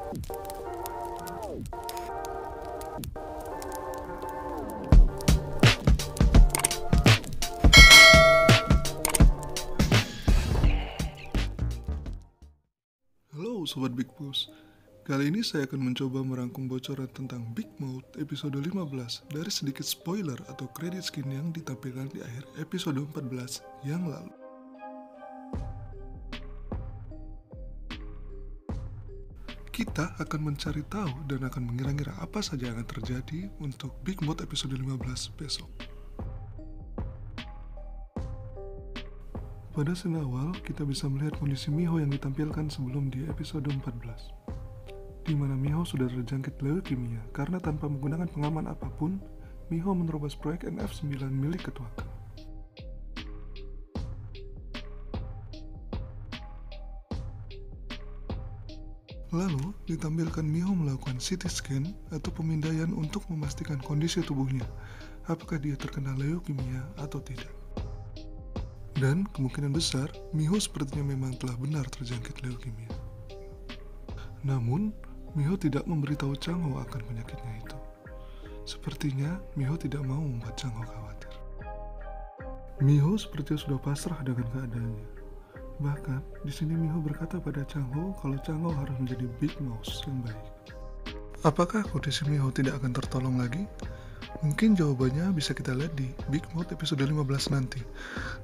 Halo Sobat Big Boss, kali ini saya akan mencoba merangkum bocoran tentang Big Mouth episode 15 dari sedikit spoiler atau credit scene yang ditampilkan di akhir episode 14 yang lalu. Kita akan mencari tahu dan akan mengira-ngira apa saja yang akan terjadi untuk Big Mouth episode 15 besok. Pada scene awal, kita bisa melihat kondisi Miho yang ditampilkan sebelum di episode 14, di mana Miho sudah terjangkit leukemia karena tanpa menggunakan pengaman apapun, Miho menerobos proyek NF9 milik Ketua Kang. Lalu, ditampilkan Miho melakukan CT scan atau pemindaian untuk memastikan kondisi tubuhnya, apakah dia terkena leukemia atau tidak. Dan kemungkinan besar, Miho sepertinya memang telah benar terjangkit leukemia. Namun, Miho tidak memberitahu Changho akan penyakitnya itu. Sepertinya, Miho tidak mau membuat Changho khawatir. Miho sepertinya sudah pasrah dengan keadaannya. Bahkan, di sini Miho berkata pada Changho kalau Changho harus menjadi Big Mouth yang baik. Apakah kondisi Miho tidak akan tertolong lagi? Mungkin jawabannya bisa kita lihat di Big Mouth episode 15 nanti.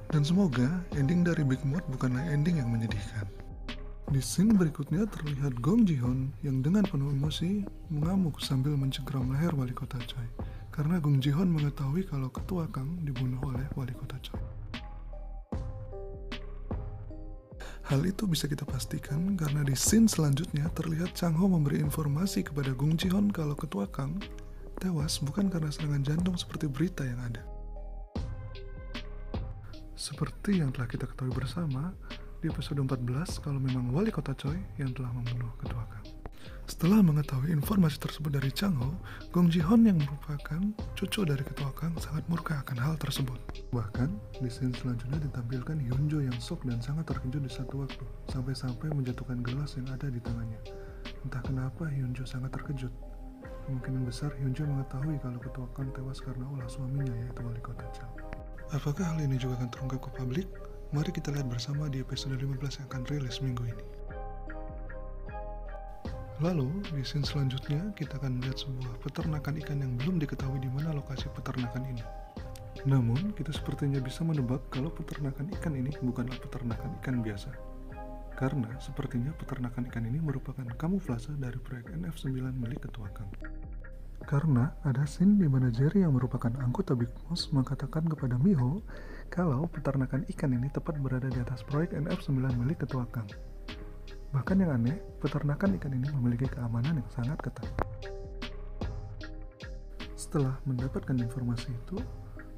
Dan semoga ending dari Big Mouth bukanlah ending yang menyedihkan. Di scene berikutnya terlihat Gong Ji-hoon yang dengan penuh emosi mengamuk sambil mencengkram leher wali kota Choi. Karena Gong Ji-hoon mengetahui kalau Ketua Kang dibunuh oleh wali kota Choi. Hal itu bisa kita pastikan karena di scene selanjutnya terlihat Changho memberi informasi kepada Gong Ji-hoon kalau Ketua Kang tewas bukan karena serangan jantung seperti berita yang ada. Seperti yang telah kita ketahui bersama di episode 14 kalau memang wali kota Choi yang telah membunuh Ketua Kang. Setelah mengetahui informasi tersebut dari Changho, Gong Ji-hoon yang merupakan cucu dari Ketua Kang sangat murka akan hal tersebut. Bahkan, di scene selanjutnya ditampilkan Hyunjo yang shock dan sangat terkejut di satu waktu, sampai-sampai menjatuhkan gelas yang ada di tangannya. Entah kenapa Hyunjo sangat terkejut. Kemungkinan besar Hyunjo mengetahui kalau Ketua Kang tewas karena ulah suaminya yaitu wali kota Choi. Apakah hal ini juga akan terungkap ke publik? Mari kita lihat bersama di episode 15 yang akan rilis minggu ini. Lalu, di scene selanjutnya kita akan melihat sebuah peternakan ikan yang belum diketahui di mana lokasi peternakan ini. Namun, kita sepertinya bisa menebak kalau peternakan ikan ini bukanlah peternakan ikan biasa. Karena sepertinya peternakan ikan ini merupakan kamuflase dari proyek NF9 milik Ketua Kang. Karena ada scene di mana Jerry yang merupakan anggota Big Boss mengatakan kepada Miho kalau peternakan ikan ini tepat berada di atas proyek NF9 milik Ketua Kang. Bahkan yang aneh, peternakan ikan ini memiliki keamanan yang sangat ketat. Setelah mendapatkan informasi itu,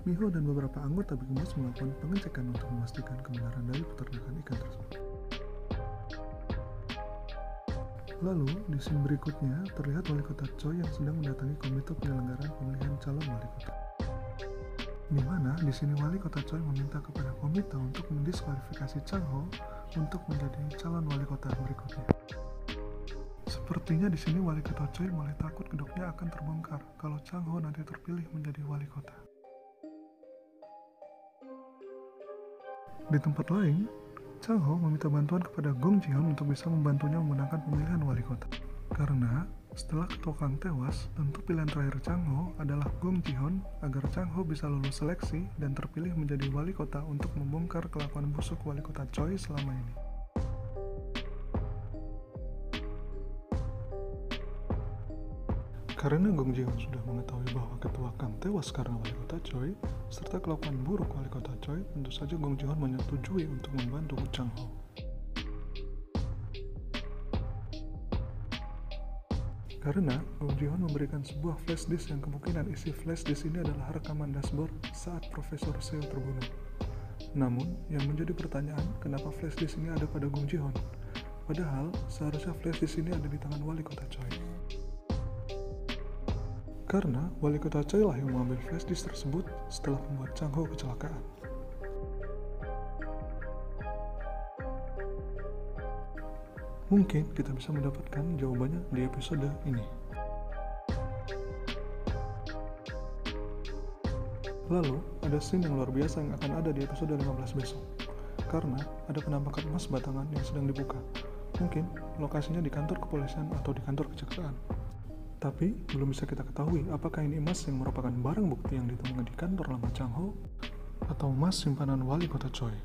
Miho dan beberapa anggota Big Boss melakukan pengecekan untuk memastikan kebenaran dari peternakan ikan tersebut. Lalu, di scene berikutnya, terlihat wali kota Choi yang sedang mendatangi komite penyelenggaraan pemilihan calon wali kota. Di mana di sini wali kota Choi meminta kepada komite untuk mendiskualifikasi Changho untuk menjadi calon wali kota berikutnya. Sepertinya di sini wali kota Choi mulai takut kedoknya akan terbongkar kalau Changho nanti terpilih menjadi wali kota. Di tempat lain, Changho meminta bantuan kepada Gong Ji-hoon untuk bisa membantunya memenangkan pemilihan wali kota. Karena setelah Ketua Kang tewas, tentu pilihan terakhir Changho adalah Gong Ji-hoon agar Changho bisa lulus seleksi dan terpilih menjadi wali kota untuk membongkar kelakuan busuk wali kota Choi selama ini. Karena Gong Ji-hoon sudah mengetahui bahwa Ketua Kang tewas karena wali kota Choi, serta kelakuan buruk wali kota Choi, tentu saja Gong Ji-hoon menyetujui untuk membantu Changho. Karena Gong Ji-hoon memberikan sebuah flash disk yang kemungkinan isi flash disk ini adalah rekaman dashboard saat Profesor Seo terbunuh. Namun, yang menjadi pertanyaan, kenapa flash disk ini ada pada Gong Ji-hoon? Padahal, seharusnya flash disk ini ada di tangan wali kota Choi. Karena wali kota Choi lah yang mengambil flash disk tersebut setelah membuat Changho kecelakaan. Mungkin kita bisa mendapatkan jawabannya di episode ini. Lalu, ada scene yang luar biasa yang akan ada di episode 15 besok. Karena ada penampakan emas batangan yang sedang dibuka. Mungkin lokasinya di kantor kepolisian atau di kantor kejaksaan. Tapi, belum bisa kita ketahui apakah ini emas yang merupakan barang bukti yang ditemukan di kantor lama Chang Ho atau emas simpanan wali kota Choi.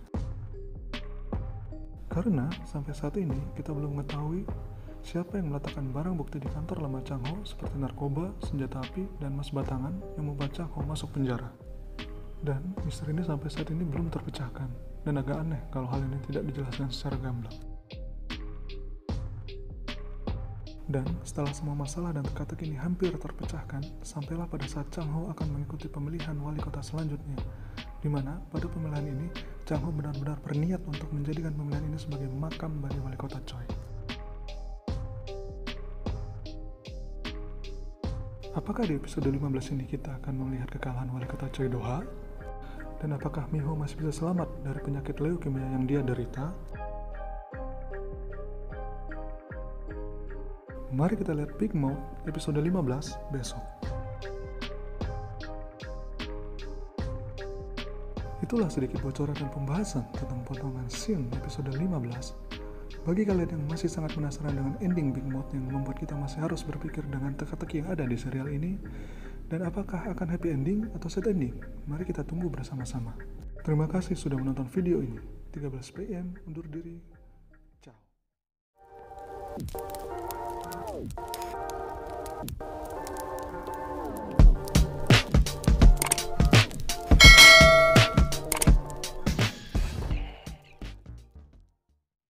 Karena sampai saat ini kita belum mengetahui siapa yang meletakkan barang bukti di kantor lama Chang Ho seperti narkoba, senjata api, dan emas batangan yang membuat Chang Ho masuk penjara. Dan misteri ini sampai saat ini belum terpecahkan, dan agak aneh kalau hal ini tidak dijelaskan secara gamblang. Dan setelah semua masalah dan teka-teki ini hampir terpecahkan, sampailah pada saat Chang Ho akan mengikuti pemilihan wali kota selanjutnya, di mana pada pemilihan ini Chang Ho benar-benar berniat untuk menjadikan pemilihan ini sebagai makam bagi wali kota Choi. Apakah di episode 15 ini kita akan melihat kekalahan wali kota Choi Do-ha? Dan apakah Mi-ho masih bisa selamat dari penyakit leukemia yang dia derita? Mari kita lihat Big Mouth episode 15 besok. Itulah sedikit bocoran dan pembahasan tentang potongan scene episode 15. Bagi kalian yang masih sangat penasaran dengan ending Big Mouth yang membuat kita masih harus berpikir dengan teka-teki yang ada di serial ini, dan apakah akan happy ending atau sad ending? Mari kita tunggu bersama-sama. Terima kasih sudah menonton video ini. 13 PM undur diri. Ciao.